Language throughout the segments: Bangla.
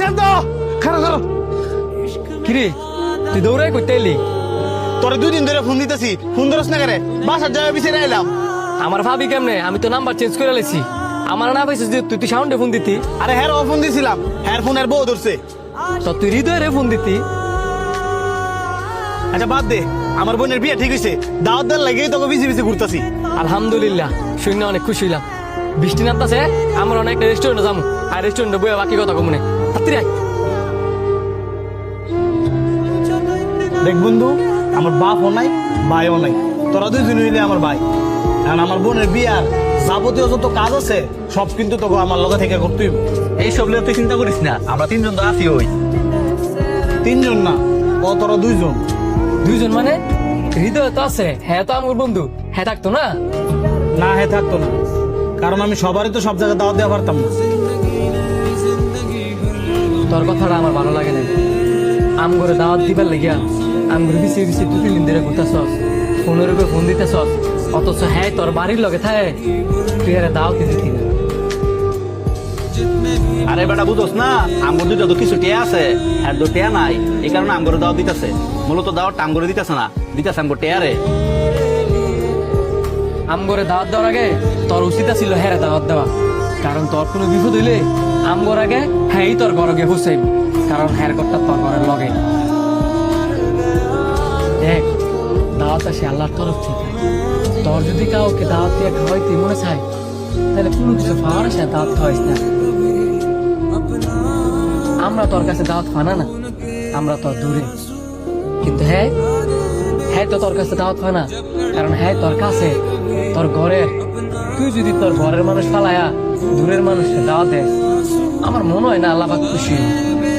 শান্ত খারাপ খারাপ। কিরে তুই দৌড়াই করতে এলি? তোরে 2 দিন ধরে ফোন দিতেছি, ফোন ধরস না করে। বাসার যাওয়া পিছিয়ে এলাম। আমার ভাবি কেমনে? আমি তো নাম্বার চেঞ্জ করে লেছি। আমার না পাইছিস যে তুই সাউন্ডে ফোন দিতি। আরে হ্যাঁ ফোন দিছিলাম, হ্যাঁ ফোনের বউ ধরছে। তো তুই হৃদয়ে ফোন দিতি। আচ্ছা বাদ দে, আমার বোনের বিয়ে ঠিক হয়েছে, দাওয়াত দেওয়ার লাগিয়ে তোকে বিসি বিসি ঘুরতাছি। আলহামদুলিল্লাহ, শুনে অনেক খুশি হইলাম। বৃষ্টি নামতাছে, আমরা অনেক রেস্টুরেন্টে যাবো, আর রেস্টুরেন্টে বইয়া বাকি কথা কমনে। তাড়াতাড়ি আয়। দেখ বন্ধু, আমার বাপও নাই ভাইও নাই, তোরা 2 জন হইলে আমার ভাই। আর আমার বোনের বিয়ার যাবতীয় যত কাজ আছে সব কিন্তু তোকে আমার লগে থেকে করতেই হবে। এইসব নিয়ে তুই চিন্তা করিস না, আমরা 3 জন তো আছি। ওই 3 জন না, ও তোরা 2 জন। 2 জন মানে? হৃদয় তো আছে, হ্যাঁ তো আমার বন্ধু, হ্যাঁ থাকতো না? না হ্যাঁ থাকতো না, কারণ আমি সবারই তো সব জায়গায় দাওয়াত দেওয়া পারতাম না। তোর কথাটা আমার ভালো লাগে না। আম করে দাওয়াত দিবার লাগিয়া আম করে বিছিয়ে বিছিয়ে 2-3 দিন ধরে ঘুরতেছস, ফোনের উপরে ফোন দিতেছস, অথচ হ্যাঁ তোর বাড়ির লগে থাকে, তুই আরে দাওয়াত দিতি না। আরে বেটা বুঝোস না, আমগর দুটো তো কিছু টিয়া আছে আর তো টিয়া নাই, এই কারণে আমগর দাওয়াত দিতেছে। মূলত দাওয়াত আমগরে দিতেছে না, দিতেছে আমগর টিয়ারে। আম করে দাওয়াত দেওয়ার আগে তোর উচিত ছিল হ্যাঁ দাওয়াত দেওয়া, কারণ তোর কোনো বিপদ হইলে আম গর আগে হ্যাঁ তোর ঘরে গিয়ে হুসাইব, কারণ হ্যাঁ করটা তোর ঘরের লগে। দেখ, দাওয়াত আসে আল্লাহর তরফ থেকে। তোর যদি কাউকে দাওয়াত দিয়ে খাওয়াইতে মনে চায়, তাহলে কোনো কিছু পাওয়ার আসে দাওয়াত খাওয়াইস না। আমরা তোর কাছে দাওয়াত ফানা না, আমরা তোর দূরে। কিন্তু হ্যাঁ হ্যাঁ তো তোর কাছে দাওয়াত হয় না, কারণ হ্যাঁ তোর কাছে তোর ঘরের। তুই যদি তোর ঘরের মানুষ ফালায়া দূরের মানুষকে দাওয়াত দেয়, আমার মনে হয় না আল্লাহ পাক খুশি হইবে।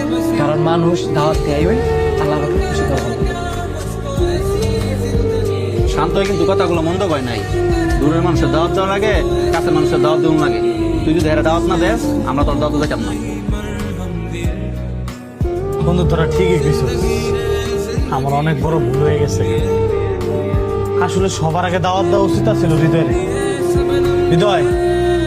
কারণ মানুষ দাওয়াত দেয় ওই আল্লাহ পাক খুশি করবে। শান্ত কিন্তু কথাগুলো মন্দ কয় নাই। দূরের মানুষের দাওয়াত দেওয়ার লাগে কাছের মানুষের দাওয়াত দেওয়ার লাগে। তুই যদি এরা দাওয়াত না দেস, আমরা তোর দাওয়াত দিতাম না। বন্ধু তোরা ঠিকই কিছু, আমার অনেক বড় ভুল হয়ে গেছে। আসলে সবার আগে দাওয়াত দেওয়া উচিত ছিল হৃদয়ের। হৃদয়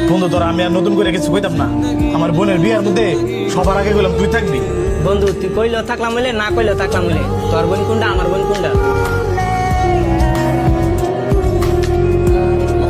বন্ধু, তোরা আমি আর নতুন করে কিছু কইতাম না। আমার বোনের বিয়ের মধ্যে সবার আগে গেলাম তুই থাকবি। বন্ধু তুই কইলেও থাকলাম বলে, না কইলেও থাকলাম বলে। তোর বোন কোনটা, আমার বোন কোনটা?